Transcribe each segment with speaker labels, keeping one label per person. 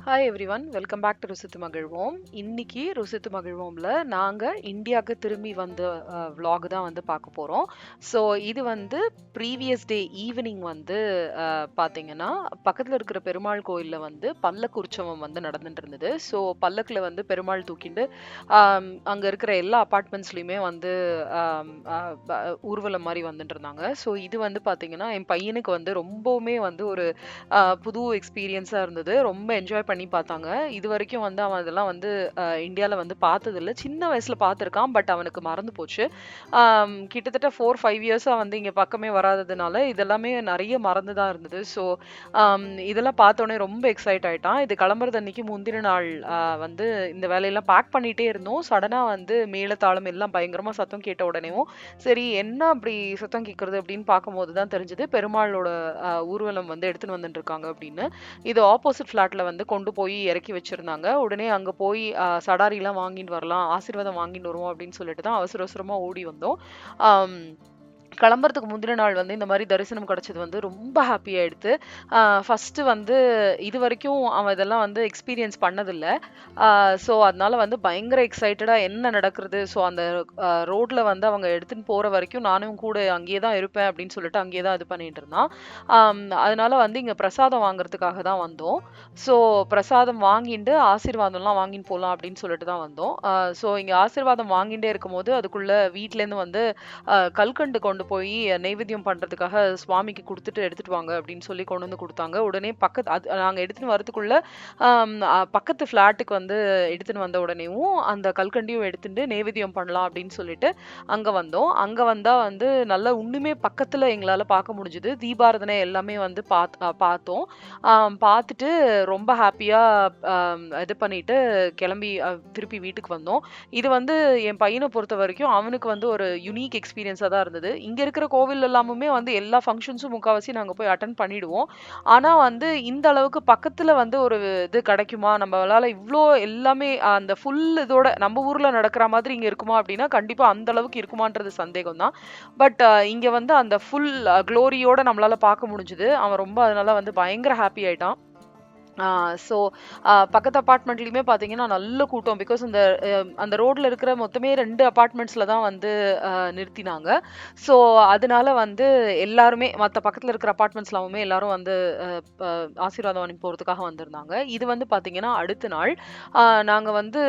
Speaker 1: Hi everyone, welcome back to ருசித்து மகிழ்வோம். இன்னைக்கு ருசித்து மகிழ்வோம்ல நாங்கள் இந்தியாவுக்கு திரும்பி வந்த vlog தான் வந்து பார்க்க போகிறோம். ஸோ இது வந்து ப்ரீவியஸ் டே ஈவினிங் வந்து பார்த்தீங்கன்னா பக்கத்தில் இருக்கிற பெருமாள் கோயிலில் வந்து பல்லக்கு உற்சவம் வந்து நடந்துட்டு இருந்தது. ஸோ பல்லக்கில் வந்து பெருமாள் தூக்கிண்டு அங்கே இருக்கிற எல்லா அப்பார்ட்மெண்ட்ஸ்லையுமே வந்து ஊர்வலம் மாதிரி வந்துட்டு இருந்தாங்க. ஸோ இது வந்து பார்த்தீங்கன்னா என் பையனுக்கு வந்து ரொம்பவுமே வந்து ஒரு புது எக்ஸ்பீரியன்ஸாக இருந்தது. ரொம்ப என்ஜாய் பண்ணி பார்த்தாங்க. இது வரைக்கும் வந்து அவன் அதெல்லாம் வந்து இந்தியாவில் வந்து பார்த்ததில்ல. சின்ன வயசில் பார்த்துருக்கான், பட் அவனுக்கு மறந்து போச்சு. கிட்டத்தட்ட 4-5 இயர்ஸாக வந்து இங்கே பக்கமே வராததுனால இதெல்லாமே நிறைய மறந்து தான் இருந்தது. ஸோ இதெல்லாம் பார்த்தோன்னே ரொம்ப எக்ஸைட் ஆயிட்டான். இது கிளம்புறது அன்னைக்கு முந்தின நாள் வந்து இந்த வேலையெல்லாம் பேக் பண்ணிட்டே இருந்தோம். சடனாக வந்து மேளதாளம் எல்லாம் பயங்கரமாக சத்தம் கேட்ட உடனேவும் சரி என்ன அப்படி சத்தம் கேட்கறது அப்படின்னு பார்க்கும்போது தான் தெரிஞ்சது பெருமாளோட ஊர்வலம் வந்து எடுத்துன்னு வந்துட்டு இருக்காங்க அப்படின்னு. இது ஆப்போசிட் ஃபிளாட்ல வந்து கொண்டு போய் இறக்கி வச்சிருந்தாங்க. உடனே அங்க போய் சடாரிலாம் வாங்கிட்டு வரலாம், ஆசீர்வாதம் வாங்கிட்டு வருவோம் அப்படின்னு சொல்லிட்டு தான் அவசர அவசரமா ஓடி வந்தோம். ஆம், கிளம்புறதுக்கு முந்தின நாள் வந்து இந்த மாதிரி தரிசனம் கிடைச்சது வந்து ரொம்ப ஹாப்பி ஆயிடுத்து. ஃபர்ஸ்ட் வந்து இது வரைக்கும் அவன் இதெல்லாம் வந்து எக்ஸ்பீரியன்ஸ் பண்ணதில்லை. ஸோ அதனால வந்து பயங்கர எக்ஸைட்டடா என்ன நடக்கிறது. ஸோ அந்த ரோட்ல வந்து அவங்க எடுத்துன்னு போற வரைக்கும் நானும் கூட அங்கேயே தான் இருப்பேன் அப்படின்னு சொல்லிட்டு அங்கேயே தான் இது பண்ணிட்டு இருந்தான். அதனால வந்து இங்க பிரசாதம் வாங்குறதுக்காக தான் வந்தோம். ஸோ பிரசாதம் வாங்கிட்டு ஆசீர்வாதம்லாம் வாங்கின்னு போகலாம் அப்படின்னு சொல்லிட்டு தான் வந்தோம். ஸோ இங்க ஆசீர்வாதம் வாங்கிட்டே இருக்கும்போது அதுக்குள்ள வீட்லேருந்து வந்து கல்கண்டு கொண்டு போய் நெய்வேத்தியம் பண்றதுக்காக சுவாமிக்கு கொடுத்துட்டு எடுத்துட்டு வாங்க அப்படின்னு சொல்லி கொண்டு வந்து கொடுத்தாங்க. உடனே நாங்க எடுத்துன்னு வரதுக்குள்ள பக்கத்து ஃபிளாட்டுக்கு வந்து எடுத்துன்னு வந்த உடனேவும் அந்த கல்கண்டியும் எடுத்துட்டு நெய்வேத்தியம் பண்ணலாம் அப்படின்னு சொல்லிட்டு அங்க வந்தோம். அங்க வந்தா வந்து நல்லா இன்னுமே பக்கத்துல எங்களால பார்க்க முடிஞ்சுது. தீபாராதனை எல்லாமே வந்து பார்த்தோம். பார்த்துட்டு ரொம்ப ஹாப்பியா இது பண்ணிட்டு கிளம்பி திருப்பி வீட்டுக்கு வந்தோம். இது வந்து என் பையனை பொறுத்த வரைக்கும் அவனுக்கு வந்து ஒரு யுனிக் எக்ஸ்பீரியன்ஸா தான் இருந்தது. இங்க இருக்கிற கோவில் எல்லாமுமே வந்து எல்லா ஃபங்க்ஷன்ஸும் முக்காவாசி நாங்க போய் அட்டென்ட் பண்ணிடுவோம். ஆனா வந்து இந்த அளவுக்கு பக்கத்துல வந்து ஒரு இது கிடைக்குமா, நம்மளால இவ்ளோ எல்லாமே அந்த ஃபுல் இதோட நம்ம ஊர்ல நடக்கிற மாதிரி இங்க இருக்குமா அப்படின்னா கண்டிப்பா அந்த அளவுக்கு இருக்குமான்றது சந்தேகம் தான். பட் இங்க வந்து அந்த ஃபுல் க்ளோரியோட நம்மளால பார்க்க முடிஞ்சுது. அவன் ரொம்ப அதனால வந்து பயங்கர ஹாப்பி ஆயிட்டான். ஸோ பக்கத்து அப்பார்ட்மெண்ட்லையுமே பார்த்தீங்கன்னா நல்ல கூட்டம். பிகாஸ் அந்த ரோட்ல இருக்கிற மொத்தமே 2 அப்பார்ட்மெண்ட்ஸ்ல தான் வந்து நிறுத்தினாங்க. ஸோ அதனால வந்து எல்லாருமே மற்ற பக்கத்துல இருக்கிற அப்பார்ட்மெண்ட்ஸ்லாமே எல்லாரும் வந்து ஆசீர்வாதம் வாங்கி போறதுக்காக வந்திருந்தாங்க. இது வந்து பார்த்தீங்கன்னா அடுத்த நாள் நாங்க வந்து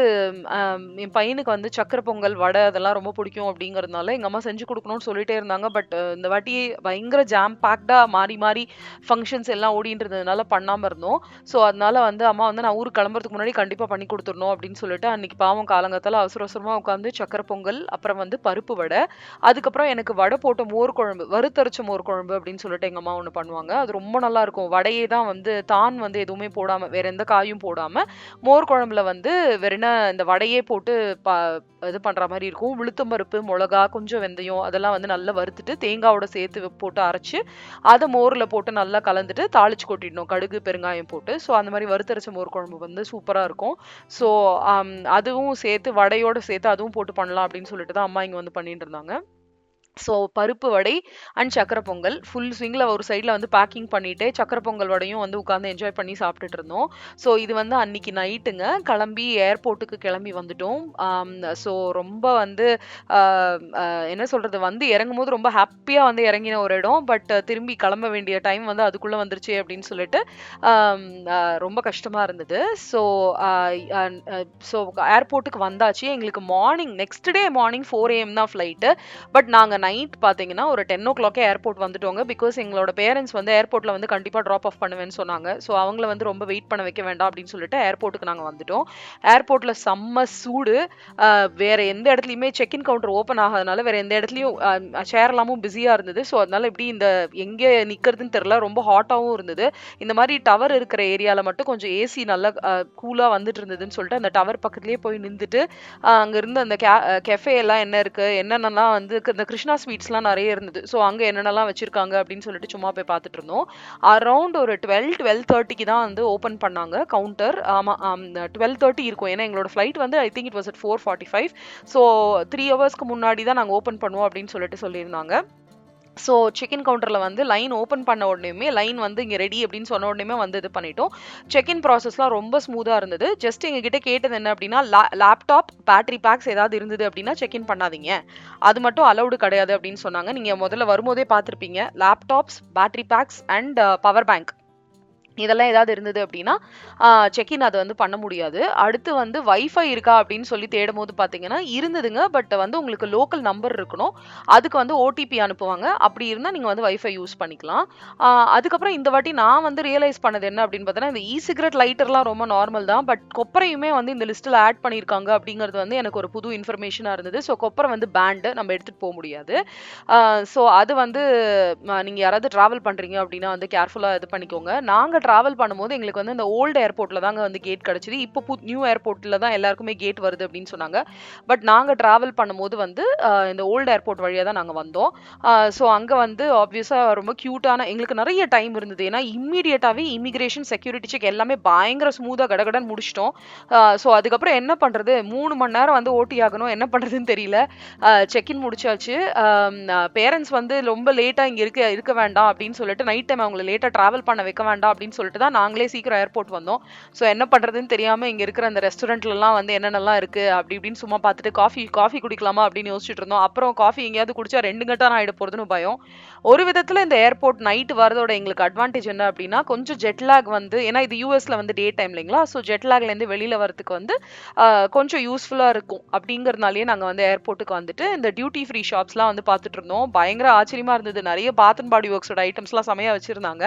Speaker 1: என் பையனுக்கு வந்து சக்கரை பொங்கல், வடை அதெல்லாம் ரொம்ப பிடிக்கும் அப்படிங்கிறதுனால எங்க அம்மா செஞ்சு கொடுக்கணும்னு சொல்லிட்டே இருந்தாங்க. பட் இந்த வாட்டி பயங்கர ஜாம் பேக்டா மாறி மாறி ஃபங்க்ஷன்ஸ் எல்லாம் ஓடிட்டு இருந்ததுனால பண்ணாம இருந்தோம். ஸோ அதனால வந்து அம்மா வந்து நான் ஊருக்கு கிளம்புறதுக்கு முன்னாடி கண்டிப்பா பண்ணி கொடுத்துடணும் அப்படின்னு சொல்லிட்டு அன்னைக்கு பாவம் காலங்கத்தால அவசர அவசரமா உட்காந்து சக்கரை பொங்கல், அப்புறம் வந்து பருப்பு வடை, அதுக்கப்புறம் எனக்கு வடை போட்ட மோர் குழம்பு, வறுத்தரைச்ச மோர் குழம்பு அப்படின்னு சொல்லிட்டு எங்க அம்மா ஒண்ணு பண்ணுவாங்க. அது ரொம்ப நல்லா இருக்கும். வடையே தான் வந்து வந்து எதுவுமே போடாம வேற எந்த காயும் போடாம மோர் குழம்புல வந்து வெறும் இந்த வடையே போட்டு இது பண்ற மாதிரி இருக்கும். உளுத்தம் பருப்பு, மிளகா, கொஞ்சம் வெந்தயம் அதெல்லாம் வந்து நல்லா வறுத்துட்டு தேங்காவோட சேர்த்து போட்டு அரைச்சு அதை மோர்ல போட்டு நல்லா கலந்துட்டு தாளிச்சு கொட்டிடணும் கடுகு பெருங்காயம் போட்டு. ஸோ அந்த மாதிரி வறுத்தரைச்ச மோர் குழம்பு வந்து சூப்பரா இருக்கும். ஸோ அதுவும் சேர்த்து வடையோட சேர்த்து அதுவும் போட்டு பண்ணலாம் அப்படின்னு சொல்லிட்டு தான் அம்மா இங்க வந்து பண்ணிட்டு இருந்தாங்க. ஸோ பருப்பு வடை அண்ட் சக்கரை பொங்கல் ஃபுல் ஸ்விங்கில் ஒரு சைடில் வந்து பேக்கிங் பண்ணிட்டு சக்கரை பொங்கல் வடையும் வந்து உட்காந்து என்ஜாய் பண்ணி சாப்பிட்டுட்டு இருந்தோம். ஸோ இது வந்து அன்னைக்கு நைட்டுங்க கிளம்பி ஏர்போர்ட்டுக்கு கிளம்பி வந்துட்டோம். ஸோ ரொம்ப வந்து என்ன சொல்றது, வந்து இறங்கும் போது ரொம்ப ஹாப்பியாக வந்து இறங்கின ஒரு இடம். பட் திரும்பி கிளம்ப வேண்டிய டைம் வந்து அதுக்குள்ளே வந்துருச்சு அப்படின்னு சொல்லிட்டு ரொம்ப கஷ்டமாக இருந்தது. ஸோ ஸோ ஏர்போர்ட்டுக்கு வந்தாச்சு. எங்களுக்கு நெக்ஸ்ட் டே மார்னிங் 4 AM தான் ஃப்ளைட்டு. பட் நாங்கள் நைட் பார்த்தீங்கன்னா ஒரு 10 o'clock ஏர்போர்ட் வந்துட்டோங்க. பிகாஸ் எங்களோட பேரண்ட்ஸ் வந்து ஏர்போர்ட்டில் வந்து கண்டிப்பாக ட்ராப் ஆஃப் பண்ணுவேன்னு சொன்னாங்க. ஸோ அவங்கள வந்து ரொம்ப வெயிட் பண்ண வைக்க வேண்டாம் அப்படின்னு சொல்லிட்டு ஏர்போர்ட்டுக்கு நாங்கள் வந்துட்டோம். ஏர்போர்ட்டில் செம்ம சூடு. வேற எந்த இடத்துலையுமே செக்இன் கவுண்டர் ஓப்பன் ஆகாதனால வேற எந்த இடத்துலையும் சேர் எல்லாமும் பிஸியாக இருந்தது. ஸோ அதனால இப்படி எங்கே நிற்கிறதுன்னு தெரியல, ரொம்ப ஹாட்டாகவும் இருந்தது. இந்த மாதிரி டவர் இருக்கிற ஏரியாவில் மட்டும் கொஞ்சம் ஏசி நல்லா கூலாக வந்துட்டு இருந்ததுன்னு சொல்லிட்டு அந்த டவர் பக்கத்துலேயே போய் நின்றுட்டு அங்கே இருந்து அந்த கெஃபே எல்லாம் என்ன இருக்கு, என்னென்னலாம் வந்து இந்த கிருஷ்ணா ஸ்வீட்ஸ்லாம் நிறைய இருந்தது. ஸோ அங்கே என்னென்னலாம் வச்சிருக்காங்க அப்படின்னு சொல்லிட்டு சும்மா போய் பார்த்துட்டு இருந்தோம். அரௌண்ட் ஒரு 12:30க்கு தான் வந்து ஓப்பன் பண்ணாங்க கவுண்டர். ஆமாம், 12:30 இருக்கும். ஏன்னா எங்களோட ஃப்ளைட் வந்து I think it was at 4:45. So 3 hours முன்னாடி தான் நாங்கள் ஓப்பன் பண்ணுவோம் அப்படின்னு சொல்லிட்டு சொல்லியிருந்தாங்க. ஸோ செக்இன் கவுண்டரில் வந்து லைன் ஓப்பன் பண்ண உடனேயுமே லைன் வந்து இங்கே ரெடி அப்படின்னு சொன்ன உடனேயுமே வந்து இது பண்ணிட்டோம். செக்இன் ப்ராசஸ்லாம் ரொம்ப ஸ்மூத்தாக இருந்தது. ஜஸ்ட் எங்ககிட்ட கேட்டது என்ன அப்படின்னா, லேப்டாப் பேட்டரி பேக்ஸ் ஏதாவது இருந்தது அப்படின்னா செக்இன் பண்ணாதீங்க, அது மட்டும் அலௌடு கிடையாது அப்படின்னு சொன்னாங்க. நீங்கள் முதல்ல வரும்போதே பார்த்துருப்பீங்க, laptops, battery packs and power bank இதெல்லாம் ஏதாவது இருந்தது அப்படின்னா செக்இன் அது வந்து பண்ண முடியாது. அடுத்து வந்து வைஃபை இருக்கா அப்படின்னு சொல்லி தேடும் போது பார்த்தீங்கன்னா இருந்ததுங்க. பட் வந்து உங்களுக்கு லோக்கல் நம்பர் இருக்கணும், அதுக்கு வந்து ஓடிபி அனுப்புவாங்க. அப்படி இருந்தால் நீங்கள் வந்து வைஃபை யூஸ் பண்ணிக்கலாம். அதுக்கப்புறம் இந்த வாட்டி நான் வந்து ரியலைஸ் பண்ணது என்ன அப்படின்னு பார்த்தீங்கன்னா, இந்த சிகரெட் லைட்டர்லாம் ரொம்ப நார்மல் தான், பட் கொப்பரையுமே வந்து இந்த லிஸ்ட்டில் ஆட் பண்ணியிருக்காங்க அப்படிங்கிறது வந்து எனக்கு ஒரு புது இன்ஃபர்மேஷனாக இருந்தது. ஸோ கொப்பரை வந்து பேண்டு, நம்ம எடுத்துகிட்டு போக முடியாது. ஸோ அது வந்து நீங்கள் யாராவது ட்ராவல் பண்ணுறீங்க அப்படின்னா வந்து கேர்ஃபுல்லாக இது பண்ணிக்கோங்க. நாங்கள் ட்ராவல் பண்ணும்போது எங்களுக்கு வந்து இந்த ஓல்டு ஏர்போர்ட்டில் தாங்க வந்து கேட் கிடச்சிது. இப்போ நியூ ஏர்போர்ட்டில் தான் எல்லாருக்குமே கேட் வருது அப்படின்னு சொன்னாங்க. பட் நாங்கள் ட்ராவல் பண்ணும்போது வந்து இந்த ஓல்டு ஏர்போர்ட் வழியாக தான் நாங்கள் வந்தோம். ஸோ அங்கே வந்து ஆப்வியஸாக ரொம்ப க்யூட்டான, எங்களுக்கு நிறைய டைம் இருந்தது. ஏன்னா இம்மீடியட்டாகவே இமிகிரேஷன் செக்யூரிட்டி செக் எல்லாமே பயங்கர ஸ்மூத்தாக கடகடன்னு முடிச்சிட்டோம். ஸோ அதுக்கப்புறம் என்ன பண்ணுறது, 3 மணி நேரம் வந்து ஓட்டி ஆகணும், என்ன பண்ணுறதுன்னு தெரியல. செக்இன் முடிச்சாச்சு. பேரண்ட்ஸ் வந்து ரொம்ப லேட்டாக இங்கே இருக்க வேண்டாம் அப்படின்னு சொல்லிட்டு, நைட் டைம் அவங்களை லேட்டாக ட்ராவல் பண்ண வைக்க வேண்டாம் அப்படின்னு சொல்லிட்டு தான் நாங்களே சீக்கிரம் ஏர்போர்ட் வந்தோம். ஸோ என்ன பண்ணுறதுன்னு தெரியாமல் இங்கே இருக்கிற அந்த ரெஸ்டாரண்ட்லலாம் வந்து என்னென்னலாம் இருக்குது அப்படி இப்படின்னு சும்மா பார்த்துட்டு காஃபி குடிக்கலாமா அப்படின்னு யோசிச்சுட்டு இருந்தோம். அப்புறம் காஃபி எங்கேயாவது குடிச்சா 2 கட்டா நான் ஆகிட போகிறதுன்னு பயம். ஒரு விதத்தில் இந்த ஏர்போர்ட் நைட்டு வரதோட எங்களுக்கு அட்வான்டேஜ் என்ன அப்படின்னா, கொஞ்சம் ஜெட்லாக் வந்து, ஏன்னா இது யூஎஸ்ல வந்து டே டைம் இல்லைங்களா, ஸோ ஜெட்லாக்லேருந்து வெளியில் வரதுக்கு வந்து கொஞ்சம் யூஸ்ஃபுல்லாக இருக்கும். அப்படிங்கிறதுனாலேயே நாங்கள் வந்து ஏர்போர்ட்டுக்கு வந்துட்டு இந்த டியூட்டி ஃப்ரீ ஷாப்ஸ்லாம் வந்து பார்த்துட்டு இருந்தோம். பயங்கர ஆச்சரியமாக இருந்தது. நிறைய பாத் அண்ட் பாடி ஒர்க்ஸோட ஐட்டம்ஸ்லாம் செமையாக வச்சுருந்தாங்க.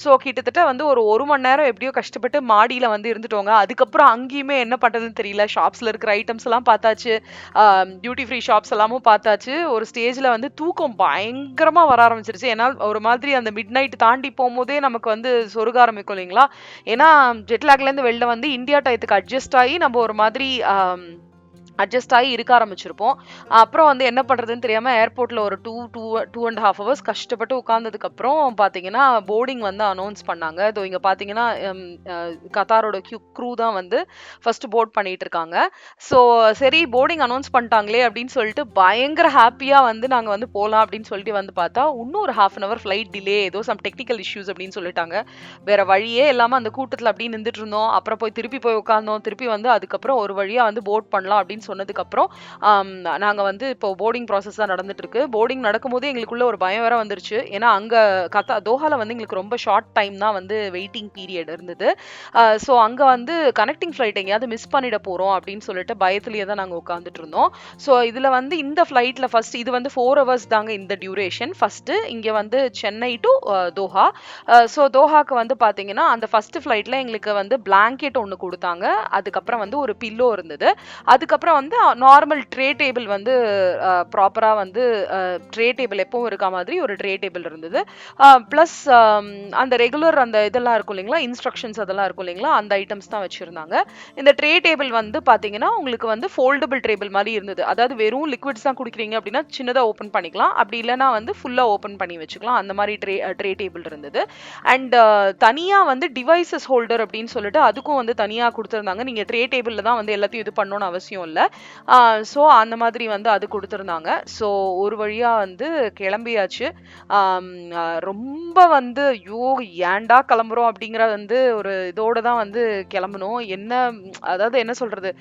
Speaker 1: ஸோ கிட்டத்தட்ட வந்து ஒரு மணி நேரம் எப்படியோ கஷ்டப்பட்டு மாடியில் வந்து இருந்துட்டோங்க. அதுக்கப்புறம் அங்கேயுமே என்ன பண்ணுறதுன்னு தெரியல. ஷாப்ஸில் இருக்கிற ஐட்டம்ஸ் எல்லாம் பார்த்தாச்சு, டியூட்டி ஃப்ரீ ஷாப்ஸ் எல்லாமும் பார்த்தாச்சு. ஒரு ஸ்டேஜில் வந்து தூக்கம் பயங்கரமாக வர ஆரம்பிச்சிருச்சு. ஏன்னா ஒரு மாதிரி அந்த மிட் நைட் தாண்டி போகும்போதே நமக்கு வந்து சொருக ஆரம்பிக்கும் இல்லைங்களா. ஏன்னா ஜெட்லாக்லேருந்து வெளில வந்து இந்தியா டயத்துக்கு அட்ஜஸ்ட் ஆகி நம்ம ஒரு மாதிரி அட்ஜஸ்ட் ஆகி இருக்க ஆரம்பிச்சிருப்போம். அப்புறம் வந்து என்ன பண்ணுறதுன்னு தெரியாமல் ஏர்போர்ட்டில் ஒரு 2.5 ஹவர்ஸ் கஷ்டப்பட்டு உட்காந்ததுக்கப்புறம் பார்த்தீங்கன்னா போர்டிங் வந்து அனௌன்ஸ் பண்ணாங்க. இதோ இங்கே பார்த்தீங்கன்னா கத்தாரோட க்ரூ தான் வந்து ஃபஸ்ட்டு போர்ட் பண்ணிட்டு இருக்காங்க. ஸோ சரி போர்டிங் அனௌன்ஸ் பண்ணிட்டாங்களே அப்படின்னு சொல்லிட்டு பயங்கர ஹாப்பியாக வந்து நாங்கள் வந்து போகலாம் அப்படின்னு சொல்லிட்டு வந்து பார்த்தா, இன்னும் ஒரு ½ அன் ஹவர் ஃப்ளைட் டிலே, ஏதோ சம் டெக்னிக்கல் இஷ்யூஸ் அப்படின்னு சொல்லிட்டாங்க. வேற வழியே இல்லாமல் அந்த கூட்டத்தில் அப்படியே நின்றுட்டு இருந்தோம். அப்புறம் திருப்பி போய் உட்காந்தோம். திருப்பி வந்து அதுக்கப்புறம் ஒரு வழியாக வந்து போர்ட் பண்ணலாம் அப்படின்னு சொன்னதுக்கு அப்புறம் நாங்க வந்து இப்போ போர்டிங் ப்ராசஸ் தான் நடந்துட்டு இருக்கு. போர்டிங் நடக்கும்போது எங்களுக்குள்ள ஒரு பயம் வேற வந்துருச்சு. ஏன்னா அங்க தோஹால வந்து எங்களுக்கு ரொம்ப ஷார்ட் டைம் தான் வந்து வெயிட்டிங் பீரியட் இருந்தது. ஸோ அங்க வந்து கனெக்டிங் ஃப்ளைட் எங்கேயாவது மிஸ் பண்ணிட போறோம் அப்படின்னு சொல்லிட்டு பயத்திலேயே தான் நாங்க உட்காந்துட்டு இருந்தோம். ஸோ இதுல வந்து இந்த ஃப்ளைட்ல ஃபர்ஸ்ட் இது வந்து 4 ஹவர்ஸ் தாங்க இந்த டியூரேஷன். ஃபர்ஸ்ட் இங்க வந்து சென்னை டு தோஹா. ஸோ தோஹாக்கு வந்து பாத்தீங்கன்னா அந்த ஃபர்ஸ்ட் ஃப்ளைட்ல எங்களுக்கு வந்து பிளாங்கெட் ஒன்று கொடுத்தாங்க. அதுக்கப்புறம் வந்து ஒரு பில்லோ இருந்தது. அதுக்கப்புறம் வந்து நார்மல் ட்ரே டேபிள் வந்து ப்ராப்பரா வந்து ட்ரே டேபிள் எப்பவும் இருக்க மாதிரி ஒரு ட்ரே டேபிள் இருந்தது. ப்ளஸ் அந்த ரெகுலர் அந்த இதெல்லாம் இருக்கும் இல்லைங்களா, இன்ஸ்ட்ரக்ஷன்ஸ் அதெல்லாம் இருக்கும் இல்லைங்களா, அந்த ஐட்டம்ஸ் தான் வச்சிருந்தாங்க. இந்த ட்ரே டேபிள் வந்து பாத்தீங்கன்னா உங்களுக்கு வந்து ஃபோல்டபிள் டேபிள் மாதிரி இருந்தது. அதாவது வெறும் லிக்விட்ஸ் தான் குடிக்கிறீங்க அப்படின்னா சின்னதா ஓப்பன் பண்ணிக்கலாம், அப்படி இல்லைன்னா வந்து ஃபுல்லா ஓப்பன் பண்ணி வச்சுக்கலாம். அந்த மாதிரி ட்ரே டேபிள் இருந்தது. அண்ட் தனியா வந்து டிவைசஸ் ஹோல்டர் அப்படின்னு சொல்லிட்டு அதுக்கும் வந்து தனியா கொடுத்துருந்தாங்க. நீங்க ட்ரே டேபிள்ல தான் வந்து எல்லாத்தையும் இது பண்ணணும்னு அவசியம் இல்லை. ஸோ அந்த மாதிரி வந்து அது கொடுத்துருந்தாங்க. ஸோ ஒரு வழியா வந்து கிளம்பியாச்சு. ரொம்ப வந்து ஐயோ ஏன்டா கிளம்புறோம் அப்படிங்கிற வந்து ஒரு இதோட தான் வந்து கிளம்பணும். அதாவது என்ன சொல்றது,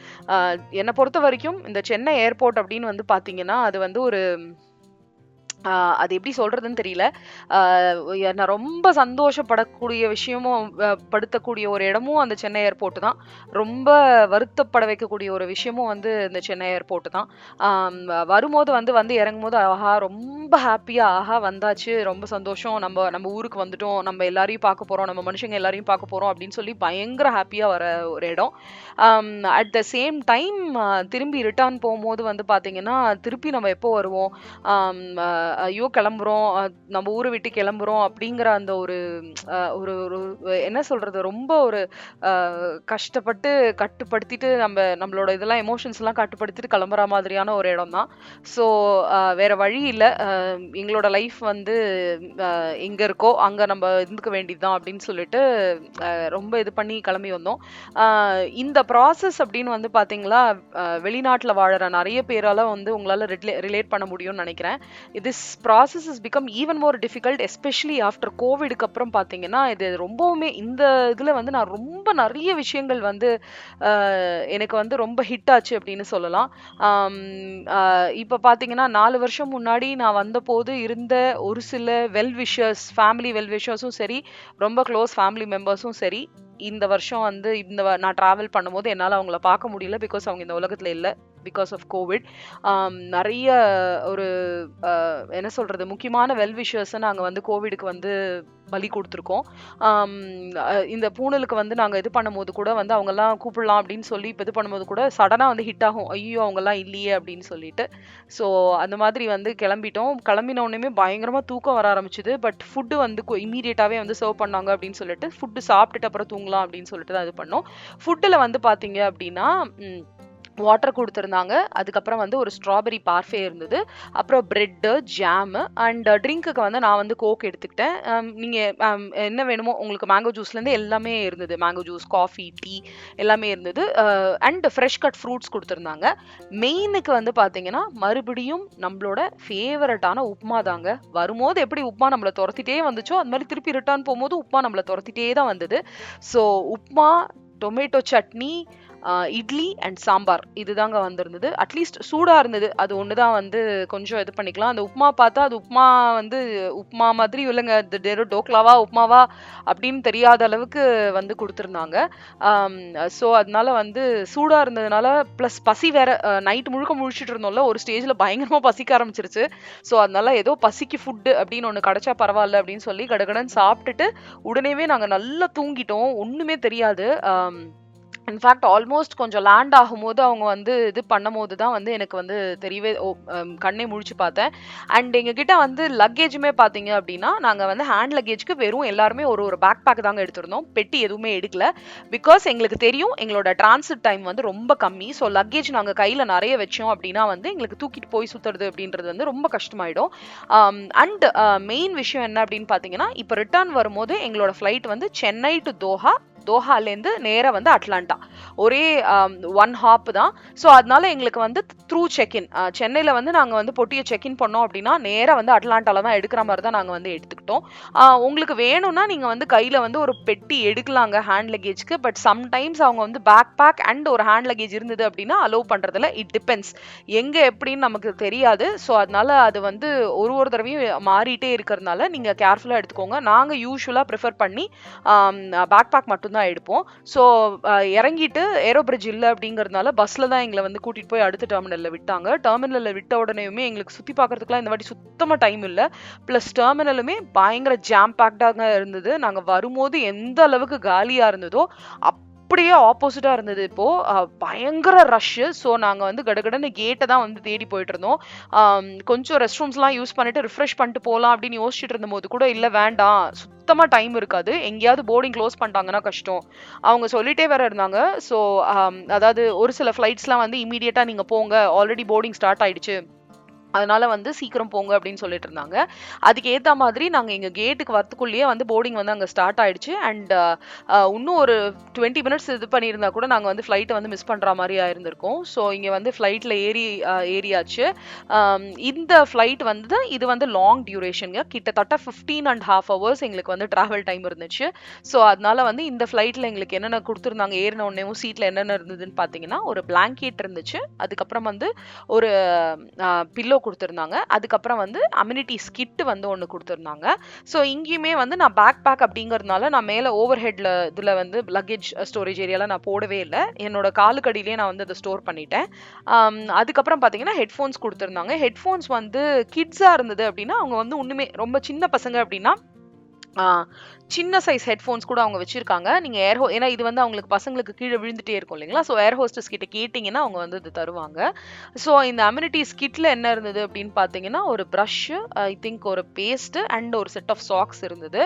Speaker 1: என்னை பொறுத்த வரைக்கும் இந்த சென்னை ஏர்போர்ட் அப்படின்னு வந்து பாத்தீங்கன்னா அது வந்து ஒரு அது எப்படி சொல்றதுன்னு தெரியல. நான் ரொம்ப சந்தோஷப்படக்கூடிய விஷயமும் படுத்தக்கூடிய ஒரு இடமும் அந்த சென்னை ஏர்போர்ட் தான். ரொம்ப வருத்தப்பட வைக்கக்கூடிய ஒரு விஷயமும் வந்து இந்த சென்னை ஏர்போர்ட் தான். வரும்போது வந்து இறங்கும்போது ஆஹா ரொம்ப ஹாப்பியா, ஆஹா வந்தாச்சு, ரொம்ப சந்தோஷம், நம்ம ஊருக்கு வந்துட்டோம், நம்ம எல்லாரையும் பார்க்க போறோம், நம்ம மனுஷங்க எல்லாரையும் பார்க்க போறோம் அப்படின்னு சொல்லி பயங்கர ஹாப்பியா வர ஒரு இடம். அட் த சேம் டைம் திரும்பி ரிட்டர்ன் போகும்போது வந்து பாத்தீங்கன்னா திருப்பி நம்ம எப்போ வருவோம், ஐயோ கிளம்புறோம், நம்ம ஊரை விட்டு கிளம்புறோம் அப்படிங்கிற அந்த ஒரு ஒரு என்ன சொல்றது, ரொம்ப ஒரு கஷ்டப்பட்டு கட்டுப்படுத்திட்டு நம்மளோட இதெல்லாம் எமோஷன்ஸ் எல்லாம் கட்டுப்படுத்திட்டு கிளம்புற மாதிரியான ஒரு இடம் தான். ஸோ வேற வழி இல்லை, எங்களோட லைஃப் வந்து எங்க இருக்கோ அங்க நம்ம இருந்துக்க வேண்டியதுதான் அப்படின்னு சொல்லிட்டு ரொம்ப இது பண்ணி கிளம்பி வந்தோம். இந்த ப்ராசஸ் அப்படின்னு வந்து பாத்தீங்களா வெளிநாட்டுல வாழற நிறைய பேரால வந்து உங்களால ரிலேட் பண்ண முடியும்னு நினைக்கிறேன். This process is become even more difficult, especially after கோவிடுக்கு அப்புறம் பார்த்தீங்கன்னா இது ரொம்பவுமே இந்த இதில் வந்து நான் ரொம்ப நிறைய விஷயங்கள் வந்து எனக்கு வந்து ரொம்ப ஹிட் ஆச்சு அப்படின்னு சொல்லலாம். இப்போ பார்த்தீங்கன்னா 4 வருஷம் முன்னாடி நான் வந்தபோது இருந்த ஒரு சில வெல்விஷர்ஸ், ஃபேமிலி வெல்விஷர்ஸும் சரி, ரொம்ப க்ளோஸ் ஃபேமிலி மெம்பர்ஸும் சரி, இந்த வருஷம் வந்து நான் டிராவல் பண்ணும்போது என்னால் அவங்கள பார்க்க முடியல. பிகாஸ் அவங்க இந்த உலகத்தில் இல்லை, பிகாஸ் ஆஃப் கோவிட். நிறைய ஒரு என்ன சொல்றது, முக்கியமான வெல்விஷர்ஸை நாங்கள் வந்து கோவிடுக்கு வந்து பலி கொடுத்துருக்கோம். இந்த பூனலுக்கு வந்து நாங்கள் இது பண்ணும்போது கூட வந்து அவங்கெல்லாம் கூப்பிடலாம் அப்படின்னு சொல்லி இப்போ இது பண்ணும்போது கூட சடனாக வந்து ஹிட் ஆகும், ஐயோ அவங்கெல்லாம் இல்லையே அப்படின்னு சொல்லிட்டு. ஸோ அந்த மாதிரி வந்து கிளம்பிட்டோம். கிளம்பின உடனே பயங்கரமாக தூக்கம் வர ஆரம்பிச்சுது. பட் ஃபுட்டு வந்து இமீடியட்டாகவே வந்து சர்வ் பண்ணாங்க அப்படின்னு சொல்லிட்டு ஃபுட்டு சாப்பிட்டுட்டு அப்புறம் தூங்கலாம் அப்படின்னு சொல்லிட்டு தான் இது பண்ணோம். ஃபுட்டில் வந்து பார்த்தீங்க அப்படின்னா வாட்டர் கொடுத்துருந்தாங்க. அதுக்கப்புறம் வந்து ஒரு ஸ்ட்ராபெரி பார்ஃபே இருந்தது. அப்புறம் பிரெட்டு, ஜாமு அண்ட் ட்ரிங்க்குக்கு வந்து நான் வந்து கோக் எடுத்துக்கிட்டேன். நீங்கள் என்ன வேணுமோ உங்களுக்கு மேங்கோ ஜூஸ்லேருந்து எல்லாமே இருந்தது. மேங்கோ ஜூஸ், காஃபி, டீ எல்லாமே இருந்தது. அண்ட் ஃப்ரெஷ் கட் ஃப்ரூட்ஸ் கொடுத்துருந்தாங்க. மெயினுக்கு வந்து பார்த்தீங்கன்னா மறுபடியும் நம்மளோட ஃபேவரட்டான உப்மா தாங்க. வரும்போது எப்படி உப்மா நம்மளை துரத்திட்டே வந்துச்சோ அது மாதிரி திருப்பி ரிட்டர்ன் போகும்போது உப்மா நம்மளை துரத்திட்டே தான் வந்தது. So upma, tomato chutney, idli and sambar இதுதாங்க வந்திருந்தது. அட்லீஸ்ட் சூடா இருந்தது, அது ஒண்ணுதான் வந்து கொஞ்சம் இது பண்ணிக்கலாம். அந்த உப்மா பார்த்தா அது உப்மா வந்து உப்மா மாதிரி இல்லைங்க, அது டோக்லாவா உப்மாவா அப்படின்னு தெரியாத அளவுக்கு வந்து கொடுத்துருந்தாங்க. ஸோ அதனால வந்து சூடா இருந்ததுனால ப்ளஸ் பசி வேற, நைட் முழுக்க முழிச்சிட்டு இருந்தோம்ல, ஒரு ஸ்டேஜ்ல பயங்கரமா பசிக்க ஆரம்பிச்சிருச்சு. ஸோ அதனால ஏதோ பசிக்கு ஃபுட்டு அப்படின்னு ஒன்று கிடைச்சா பரவாயில்ல அப்படின்னு சொல்லி கடகடன்னு சாப்பிட்டுட்டு உடனேவே நாங்கள் நல்லா தூங்கிட்டோம், ஒண்ணுமே தெரியாது. இன்ஃபேக்ட் ஆல்மோஸ்ட் கொஞ்சம் லேண்ட் ஆகும்போது அவங்க வந்து இது பண்ணும்போது தான் வந்து எனக்கு வந்து தெரியவே கண்ணே முழிச்சு பார்த்தேன். அண்ட் எங்ககிட்ட வந்து லக்கேஜுமே பார்த்தீங்க அப்படின்னா நாங்கள் வந்து ஹேண்ட் லக்கேஜ்க்கு வெறும் எல்லாருமே ஒரு ஒரு பேக் பேக் தாங்க எடுத்திருந்தோம், பெட்டி எதுவுமே எடுக்கல. பிகாஸ் எங்களுக்கு தெரியும் எங்களோட டிரான்சிட் டைம் வந்து ரொம்ப கம்மி. ஸோ லக்கேஜ் நாங்கள் கையில் நிறைய வச்சோம் அப்படின்னா வந்து எங்களுக்கு தூக்கிட்டு போய் சுற்றுறது அப்படின்றது வந்து ரொம்ப கஷ்டமாயிடும். அண்ட் மெயின் விஷயம் என்ன அப்படின்னு பார்த்தீங்கன்னா, இப்போ ரிட்டர்ன் வரும்போது எங்களோட ஃப்ளைட் வந்து சென்னை டு தோஹா, தோஹாலேருந்து நேராக வந்து அட்லாண்டா, ஒரே ஒன் ஹாப் தான். ஸோ அதனால எங்களுக்கு வந்து த்ரூ செக்இன் சென்னையில் வந்து நாங்கள் வந்து பொட்டியை செக்இன் பண்ணோம் அப்படின்னா நேராக வந்து அட்லாண்டாவில் தான் எடுக்கிற மாதிரி தான் நாங்கள் வந்து எடுத்துக்கிட்டோம். உங்களுக்கு வேணும்னா நீங்கள் வந்து கையில் வந்து ஒரு பெட்டி எடுக்கலாங்க ஹேண்ட் லக்கேஜ்க்கு. பட் சம்டைம்ஸ் அவங்க வந்து பேக் பேக் அண்ட் ஒரு ஹேண்ட் லக்கேஜ் இருந்தது அப்படின்னா அலோவ் பண்ணுறதுல இட் டிபெண்ட்ஸ், எங்கே எப்படின்னு நமக்கு தெரியாது. ஸோ அதனால அது வந்து ஒரு தடவையும் மாறிட்டே இருக்கிறதுனால நீங்கள் கேர்ஃபுல்லாக எடுத்துக்கோங்க. நாங்கள் யூஸ்வலாக ப்ரிஃபர் பண்ணி பேக் பேக் மட்டும்தான் எடுப்போம். ஸோ இறங்கிட்டு ஏரோ பிரிட்ஜ் இல்லை அப்படிங்கிறதுனால பஸ்ல தான் எங்களை வந்து கூட்டிட்டு போய் அடுத்த டெர்மினல்ல விட்டாங்க. டெர்மினல்ல விட்ட உடனேயுமே எங்களுக்கு சுத்தி பார்க்கறதுக்குலாம் இந்த வாட்டி சுத்தமா டைம் இல்லை. பிளஸ் டெர்மினலுமே பயங்கர ஜாம் பேக்டாக இருந்தது. நாங்க வரும்போது எந்த அளவுக்கு காலியா இருந்ததோ அப்படியே ஆப்போசிட்டா இருந்தது. இப்போ பயங்கர ரஷ். ஸோ நாங்க வந்து கடகடன்னு கேட்டை தான் வந்து தேடி போயிட்டு இருந்தோம். கொஞ்சம் ரெஸ்ட் ரூம்ஸ்லாம் யூஸ் பண்ணிட்டு ரிஃப்ரெஷ் பண்ணிட்டு போகலாம் அப்படின்னு யோசிச்சுட்டு இருந்தபோது கூட இல்லை வேண்டாம், சுத்தமா டைம் இருக்காது, எங்கேயாவது போர்டிங் க்ளோஸ் பண்ணிட்டாங்கன்னா கஷ்டம், அவங்க சொல்லிட்டே வேற இருந்தாங்க. ஸோ அதாவது ஒரு சில ஃப்ளைட்ஸ்லாம் வந்து இமீடியட்டா நீங்க போங்க, ஆல்ரெடி போர்டிங் ஸ்டார்ட் ஆயிடுச்சு, அதனால வந்து சீக்கிரம் போங்க அப்படின்னு சொல்லிட்டு இருந்தாங்க. அதுக்கு ஏற்ற மாதிரி நாங்கள் எங்கள் கேட்டுக்கு வரத்துக்குள்ளேயே வந்து போர்டிங் வந்து அங்கே ஸ்டார்ட் ஆயிடுச்சு. அண்ட் இன்னும் ஒரு 20 மினிட்ஸ் இது பண்ணியிருந்தா கூட நாங்கள் வந்து ஃப்ளைட்டை வந்து மிஸ் பண்ணுற மாதிரி ஆயிருந்திருக்கோம். ஸோ இங்கே வந்து ஃப்ளைட்டில் ஏறியாச்சு. இந்த ஃப்ளைட் வந்து இது வந்து லாங் டியூரேஷனுங்க, கிட்டத்தட்ட 15.5 hours எங்களுக்கு வந்து ட்ராவல் டைம் இருந்துச்சு. ஸோ அதனால வந்து இந்த ஃப்ளைட்டில் எங்களுக்கு என்னென்ன கொடுத்துருந்தாங்க, ஏறின உடனேவும் சீட்டில் என்னென்ன இருந்ததுன்னு பார்த்தீங்கன்னா ஒரு பிளாங்கெட் இருந்துச்சு, அதுக்கப்புறம் வந்து ஒரு பில்லோ கொடுத்துருந்தாங்க, அதுக்கப்புறம் வந்து அம்யூனிட்டிஸ் கிட் வந்து ஒன்று கொடுத்துருந்தாங்க. ஸோ இங்கேயுமே வந்து நான் பேக் பேக் அப்படிங்கிறதுனால நான் மேலே ஓவர் ஹெட்ல இதில் வந்து லக்கேஜ் ஸ்டோரேஜ் ஏரியாவில் நான் போடவே இல்லை, என்னோட காலுக்கடியிலேயே நான் வந்து அதை ஸ்டோர் பண்ணிட்டேன். அதுக்கப்புறம் பார்த்தீங்கன்னா ஹெட்ஃபோன்ஸ் கொடுத்துருந்தாங்க. ஹெட்ஃபோன்ஸ் வந்து கிட்ஸாக இருந்தது அப்படின்னா அவங்க வந்து ஒன்றுமே ரொம்ப சின்ன பசங்க அப்படின்னா சின்ன சைஸ் ஹெட்ஃபோன்ஸ் கூட அவங்க வச்சிருக்காங்க. நீங்க ஏன்னா இது வந்து அவங்களுக்கு பசங்களுக்கு கீழே விழுந்துட்டே இருக்கும் இல்லைங்களா, ஸோ ஏர் ஹோஸ்டஸ் கிட்ட கேட்டிங்கன்னா அவங்க வந்து இது தருவாங்க. ஸோ இந்த அம்யூனிட்டிஸ் கிட்ல என்ன இருந்தது அப்படின்னு பார்த்தீங்கன்னா ஒரு ப்ரஷ், ஐ திங்க் ஒரு பேஸ்ட் அண்ட் ஒரு செட் ஆஃப் சாக்ஸ் இருந்தது.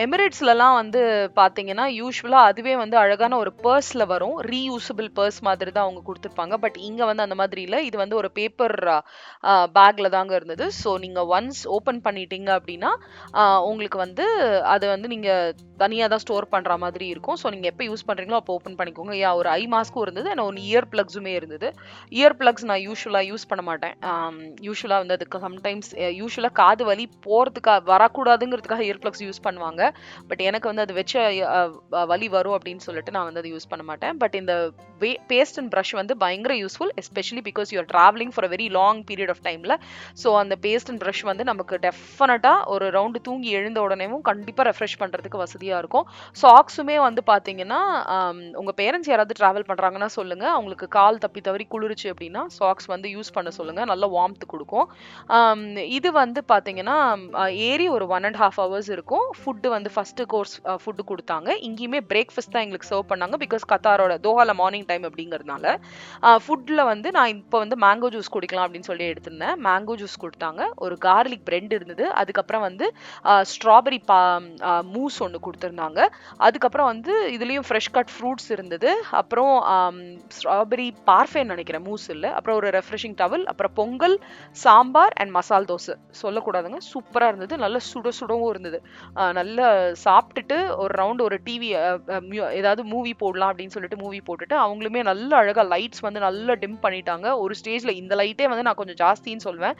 Speaker 1: எமிரேட்ஸ்லலாம் வந்து பார்த்தீங்கன்னா யூஸ்வலாக அதுவே வந்து அழகான ஒரு பர்ஸில் வரும், ரீயூசபிள் பர்ஸ் மாதிரி தான் அவங்க கொடுத்துருப்பாங்க. பட் இங்கே வந்து அந்த மாதிரி இல்லை, இது வந்து ஒரு பேப்பர் பேக்ல தாங்க இருந்தது. ஸோ நீங்கள் ஒன்ஸ் ஓப்பன் பண்ணிட்டீங்க அப்படின்னா உங்களுக்கு உங்களுக்கு வந்து அது வந்து நீங்க தனியா தான் ஸ்டோர் பண்ற மாதிரி இருக்கும். ஸோ நீங்க எப்ப யூஸ் பண்றீங்களோ அப்போ ஓப்பன் பண்ணிக்கோங்க. ஒரு ஐ மாஸ்க்கும் இருந்தது. அண்ட் ஒன் இயர் பிளக்ஸுமே இருந்தது. இயர் பிளக்ஸ் நான் யூசுவலா யூஸ் பண்ண மாட்டேன். யூசுவலா வந்து அதுக்கு சம்டைம்ஸ் யூசுவலா காது வலி போறதுக்காக வரக்கூடாதுங்கிறதுக்காக இயர் பிளக்ஸ் யூஸ் பண்ணுவாங்க. பட் எனக்கு வந்து அது வச்ச வலி வரும் அப்படின்னு சொல்லிட்டு நான் வந்து அதை யூஸ் பண்ண மாட்டேன். பட் இந்த பேஸ்ட் அண்ட் ப்ரஷ் வந்து பயங்கர useful, especially because you are travelling for a very long period of டைம்ல. ஸோ அந்த பேஸ்ட் அண்ட் ப்ரஷ் வந்து நமக்கு டெஃபினட்டா ஒரு ரவுண்டு தூங்கி எழுந்த உடனேவும் கண்டிப்பா ரெஃப்ரெஷ் பண்றதுக்கு வசதியா இருக்கும். சாக்ஸுமே வந்து பாத்தீங்கன்னா உங்க பேரண்ட்ஸ் யாராவது டிராவல் பண்றாங்கன்னா சொல்லுங்க, அவங்களுக்கு கால் தப்பி தவறி குளிருச்சு அப்படின்னா சாக்ஸ் வந்து யூஸ் பண்ண சொல்லுங்க, நல்ல வார்ம்த் கொடுக்கும். இது வந்து பாத்தீங்கன்னா ஏறி ஒரு 1.5 hours இருக்கும். ஃபுட்டு வந்து ஃபர்ஸ்ட் கோர்ஸ் ஃபுட்டு கொடுத்தாங்க. இங்கேயுமே பிரேக்ஃபாஸ்ட் தான் எங்களுக்கு சர்வ் பண்ணாங்க, பிகாஸ் கத்தாரோட தோஹால மார்னிங் டைம் அப்படிங்கிறதுனால. ஃபுட்ல வந்து நான் இப்போ வந்து மேங்கோ ஜூஸ் குடிக்கலாம் அப்படின்னு சொல்லி எடுத்திருந்தேன். மேங்கோ ஜூஸ் கொடுத்தாங்க, ஒரு கார்லிக் பிரெட் இருந்தது, அதுக்கப்புறம் வந்து ஸ்ட்ராபெரி மூஸ் ஒன்று கொடுத்துருந்தாங்க, அதுக்கப்புறம் வந்து இதுலேயும் ஃப்ரெஷ் கட் ஃப்ரூட்ஸ் இருந்தது, அப்புறம் ஸ்ட்ராபெரி பார்ஃபேன்னு நினைக்கிறேன், மூஸ் இல்லை, அப்புறம் ஒரு ரெஃப்ரெஷிங் டவல், அப்புறம் பொங்கல், சாம்பார் அண்ட் மசால் தோசை. சொல்லக்கூடாதுங்க, சூப்பராக இருந்தது, நல்ல சுட சுடவும் இருந்தது. நல்லா சாப்பிட்டுட்டு ஒரு ரவுண்ட் ஒரு டிவி ஏதாவது மூவி போடலாம் அப்படின்னு சொல்லிட்டு மூவி போட்டுட்டு அவங்களுமே நல்ல அழகாக லைட்ஸ் வந்து நல்லா டிம் பண்ணிட்டாங்க. ஒரு ஸ்டேஜில் இந்த லைட்டே வந்து நான் கொஞ்சம் ஜாஸ்தின்னு சொல்வேன்.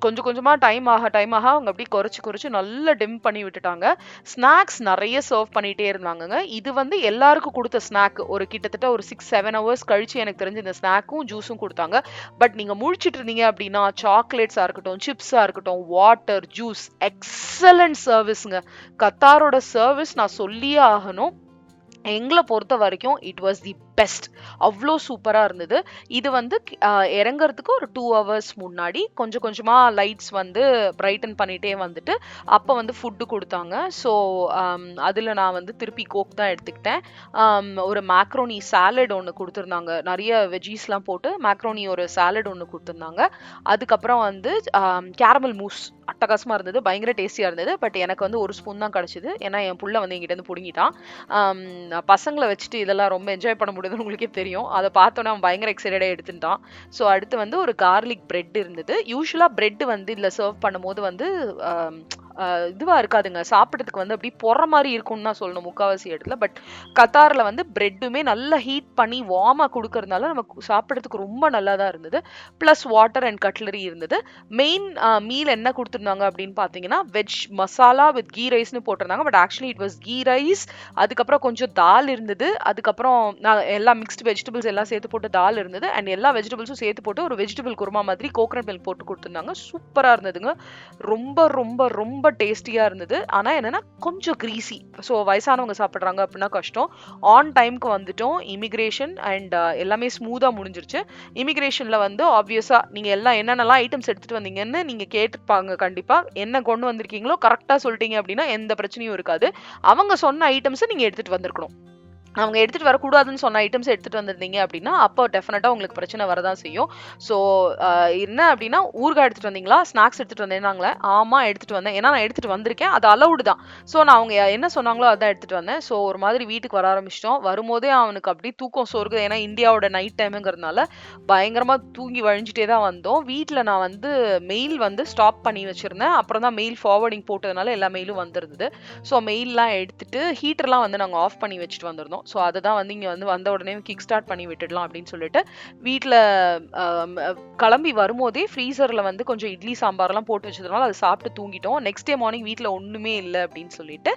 Speaker 1: கொஞ்சம் கொஞ்சமாக டைம் ஆக அவங்க அப்படி குறைச்சி நல்லா டிம் பண்ணி விட்டுட்டாங்க. ஸ்நாக்ஸ் நிறைய சர்வ் பண்ணிட்டே இருந்தாங்க. இது வந்து எல்லாருக்கும் கொடுத்த ஸ்நாக். ஒரு கிட்டத்தட்ட ஒரு 6-7 hours கழிச்சு எனக்கு தெரிஞ்சு இந்த ஸ்நாக்கும் ஜூஸும் கொடுத்தாங்க. பட் நீங்க முழிச்சிட்டு இருந்தீங்க அப்படின்னா சாக்லேட்ஸா இருக்கட்டும், சிப்ஸா இருக்கட்டும், வாட்டர், ஜூஸ், எக்ஸலண்ட் சர்வீஸ்ங்க. கத்தாரோட சர்வீஸ் நான் சொல்லியே ஆகணும். எங்களை பொறுத்த வரைக்கும் இட் வாஸ் தி பெஸ்ட். அவ்வளோ சூப்பராக இருந்தது. இது வந்து இறங்குறதுக்கு ஒரு 2 hours முன்னாடி கொஞ்சம் கொஞ்சமாக லைட்ஸ் வந்து பிரைட்டன் பண்ணிகிட்டே வந்துட்டு அப்போ வந்து ஃபுட்டு கொடுத்தாங்க. ஸோ அதில் நான் வந்து திருப்பி கோக் தான் எடுத்துக்கிட்டேன். ஒரு மேக்ரோனி சாலட் ஒன்று கொடுத்துருந்தாங்க, நிறைய வெஜ்ஜீஸ்லாம் போட்டு மேக்ரோனி ஒரு சாலட் ஒன்று கொடுத்துருந்தாங்க. அதுக்கப்புறம் வந்து கேரமல் மூஸ் அட்டகாசமாக இருந்தது, பயங்கர டேஸ்டியாக இருந்தது. பட் எனக்கு வந்து ஒரு ஸ்பூன் தான் கிடச்சிது, ஏன்னா என் புள்ள வந்து எங்கிட்ட இருந்து பிடுங்கிட்டான். பசங்களை வச்சுட்டு இதெல்லாம் ரொம்ப என்ஜாய் பண்ண முடியுதுன்னு உங்களுக்கே தெரியும். அதை பார்த்தோன்னே அவன் பயங்கர எக்ஸைட்டடாக எடுத்துட்டான். ஸோ அடுத்து வந்து ஒரு கார்லிக் பிரெட் இருந்தது. யூஸ்வலாக பிரெட் வந்து இதில் சர்வ் பண்ணும்போது வந்து இதுவாக இருக்காதுங்க, சாப்பிட்றதுக்கு வந்து அப்படி போகிற மாதிரி இருக்கும்னு தான் சொல்லணும் முக்கால்வாசி இடத்துல. பட் கத்தாரில் வந்து பிரெட்டுமே நல்லா ஹீட் பண்ணி வார்மாக கொடுக்கறதுனால நமக்கு சாப்பிட்றதுக்கு ரொம்ப நல்லா தான் இருந்தது. ப்ளஸ் வாட்டர் அண்ட் கட்லரி இருந்தது. மெயின் மீல் என்ன கொடுத்துருந்தாங்க அப்படின்னு பார்த்தீங்கன்னா வெஜ் மசாலா வித் கீ ரைஸ்னு போட்டிருந்தாங்க. But actually it was ghee rice, அதுக்கப்புறம் கொஞ்சம் தால் இருந்தது, அதுக்கப்புறம் எல்லா மிக்ஸ்டு வெஜிடபிள்ஸ் எல்லாம் சேர்த்து போட்டு தால் இருந்தது, அண்ட் எல்லா வெஜிடபிள்ஸும் சேர்த்து போட்டு ஒரு வெஜிடபிள் குருமா மாதிரி கோகனட் மில்க் போட்டு கொடுத்துருந்தாங்க. சூப்பராக இருந்ததுங்க, ரொம்ப ரொம்ப ரொம்ப டேஸ்டியா இருந்தது. ஆனா என்னன்னா கொஞ்சம் கிரீசி. ஸோ வயசானவங்க சாப்பிட்றாங்க அப்படின்னா கஷ்டம். ஆன் டைம்க்கு வந்துட்டோம். இமிகிரேஷன் அண்ட் எல்லாமே ஸ்மூதா முடிஞ்சிருச்சு. இமிகிரேஷன்ல வந்து ஆப்வியஸா நீங்க எல்லாம் என்னென்னலாம் ஐட்டம்ஸ் எடுத்துட்டு வந்தீங்கன்னு நீங்க கேட்டிருப்பாங்க. கண்டிப்பா என்ன கொண்டு வந்திருக்கீங்களோ கரெக்டா சொல்லிட்டீங்க அப்படின்னா எந்த பிரச்சனையும் இருக்காது. அவங்க சொன்ன ஐட்டம்ஸை நீங்க எடுத்துட்டு வந்திருக்கணும். அவங்க எடுத்துட்டு வரக்கூடாதுன்னு சொன்ன ஐட்டம்ஸ் எடுத்துட்டு வந்திருந்தீங்க அப்படின்னா அப்போ டெஃபினட்டா உங்களுக்கு பிரச்சனை வரதான் செய்யும். ஸோ என்ன அப்படின்னா ஊறுகாய் எடுத்துட்டு வந்தீங்களா, ஸ்நாக்ஸ் எடுத்துட்டு வந்தேன்னாங்களே, ஆமா எடுத்துட்டு வந்தேன், ஏன்னா நான் எடுத்துட்டு வந்திருக்கேன், அது அலவுடு தான். ஸோ நான் அவங்க என்ன சொன்னாங்களோ அதான் எடுத்துட்டு வந்தேன். ஸோ ஒரு மாதிரி வீட்டுக்கு வர ஆரம்பிச்சிட்டோம். வரும்போதே அவனுக்கு அப்படி தூக்கம் சோறுது, ஏன்னா இந்தியாவோட நைட் டைமுங்கிறதுனால பயங்கரமா தூங்கி வழிஞ்சிட்டே தான் வந்தோம். வீட்டில் நான் வந்து மெயில் வந்து ஸ்டாப் பண்ணி வச்சிருந்தேன். அப்புறம் தான் மெயில் ஃபார்வர்டிங் போட்டதுனால எல்லா மெயிலும் வந்துருந்தது. ஸோ மெயிலெலாம் எடுத்துட்டு ஹீட்டர்லாம் வந்து நாங்கள் ஆஃப் பண்ணி வச்சுட்டு வந்திருந்தோம். ஸோ அதை தான் வந்து இங்கே வந்து வந்த உடனே கிக் ஸ்டார்ட் பண்ணி விட்டுடலாம் அப்படின்னு சொல்லிட்டு வீட்டில் கிளம்பி வரும்போதே ஃப்ரீசரில் வந்து கொஞ்சம் இட்லி சாம்பார்லாம் போட்டு வச்சதுனால அதை சாப்பிட்டு தூங்கிட்டோம். நெக்ஸ்ட் டே மார்னிங் வீட்டில் ஒன்றுமே இல்லை அப்படின்னு சொல்லிட்டு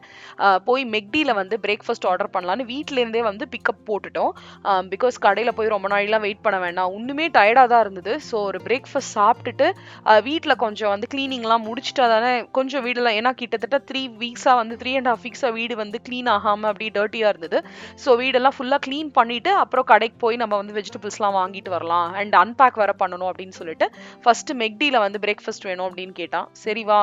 Speaker 1: போய் மெக்டியில் வந்து பிரேக்ஃபாஸ்ட் ஆர்டர் பண்ணலான்னு வீட்டிலேருந்தே வந்து பிக்கப் போட்டுட்டோம். பிகாஸ் கடையில் போய் ரொம்ப நாளைலாம் வெயிட் பண்ண வேண்டாம், ஒன்றுமே டயர்டாக தான் இருந்தது. ஸோ ஒரு பிரேக்ஃபாஸ்ட் சாப்பிட்டுட்டு வீட்டில் கொஞ்சம் வந்து கிளீனிங்லாம் முடிச்சுட்டா தானே கொஞ்சம் வீடெல்லாம், ஏன்னா கிட்டத்தட்ட 3 வீக்ஸாக வந்து 3.5 வீக்ஸாக வீடு வந்து க்ளீன் ஆகாமல் அப்படி டர்ட்டியாக இருந்தது. ஸோ வீடெல்லாம் ஃபுல்லாக க்ளீன் பண்ணிவிட்டு அப்புறம் கடைக்கு போய் நம்ம வந்து வெஜிடபிள்ஸ்லாம் வாங்கிட்டு வரலாம் அண்ட் அன்பேக் வேறு பண்ணணும் அப்படின்னு சொல்லிட்டு ஃபஸ்ட்டு மெக்டியில் வந்து பிரேக்ஃபாஸ்ட் வேணும் அப்படின்னு கேட்டான். சரி வா,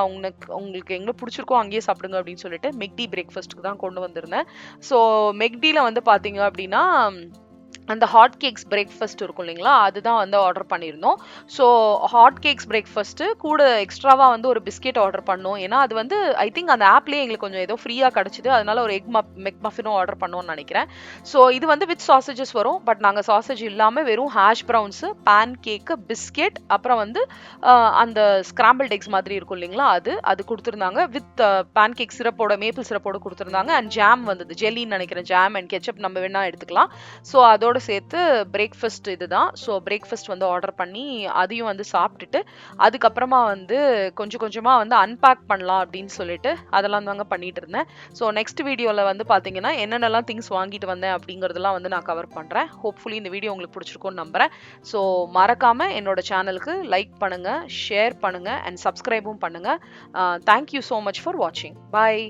Speaker 1: உங்களுக்கு எங்கே பிடிச்சிருக்கோ அங்கேயே சாப்பிடுங்க அப்படின்னு சொல்லிட்டு மெக்டி பிரேக்ஃபாஸ்ட்டுக்கு தான் கொண்டு வந்திருந்தேன். ஸோ மெக்டியில் வந்து பார்த்தீங்க அப்படின்னா அந்த ஹாட் கேக்ஸ் பிரேக்ஃபாஸ்ட் இருக்கும் இல்லைங்களா, அதுதான் வந்து ஆர்டர் பண்ணியிருந்தோம். ஸோ ஹாட் கேக்ஸ் பிரேக்ஃபாஸ்ட்டு கூட எக்ஸ்ட்ராவா வந்து ஒரு பிஸ்கெட் ஆர்டர் பண்ணோம். ஏன்னா அது வந்து ஐ திங்க் அந்த ஆப்லேயே எங்களுக்கு கொஞ்சம் ஏதோ ஃப்ரீயா கிடைச்சது. அதனால ஒரு மெக் மஃபினும் ஆர்டர் பண்ணோம்னு நினைக்கிறேன். ஸோ இது வந்து வித் சாசேஜஸ் வரும். பட் நாங்கள் சாசேஜ் இல்லாமல் வெறும் ஹேஷ் ப்ரௌன்ஸு, பேன் கேக்கு, பிஸ்கெட், அப்புறம் வந்து அந்த ஸ்கிராம்பிள்ட் எக்ஸ் மாதிரி இருக்கும் இல்லைங்களா, அது கொடுத்துருந்தாங்க. வித் பேன் கேக் சிரப்போட, மேப்பிள் சிரப்போட கொடுத்துருந்தாங்க. அண்ட் ஜாம் வந்தது, ஜெல்லின்னு நினைக்கிறேன். ஜாம் அண்ட் கெச்சப் நம்ம வேணா எடுத்துக்கலாம். ஸோ அதோட சேர்த்து பிரேக்ஃபாஸ்ட் இதுதான். ஸோ பிரேக்ஃபாஸ்ட் வந்து ஆர்டர் பண்ணி அதையும் வந்து சாப்பிட்டுட்டு அதுக்கப்புறமா வந்து கொஞ்சம் கொஞ்சமா வந்து அன்பேக் பண்ணலாம் அப்படின்னு சொல்லிட்டு அதெல்லாம் தாங்க பண்ணிட்டு இருந்தேன். ஸோ நெக்ஸ்ட் வீடியோவில் வந்து பார்த்தீங்கன்னா என்னென்னலாம் திங்ஸ் வாங்கிட்டு வந்தேன் அப்படிங்கிறதெல்லாம் வந்து நான் கவர் பண்ணுறேன். ஹோப்ஃபுல்லி இந்த வீடியோ உங்களுக்கு பிடிச்சிருக்கும்னு நம்புறேன். ஸோ மறக்காம என்னோட சேனலுக்கு லைக் பண்ணுங்க, ஷேர் பண்ணுங்க அண்ட் சப்ஸ்கிரைபும் பண்ணுங்க. தேங்க்யூ ஸோ மச் ஃபார் வாட்சிங். பாய்.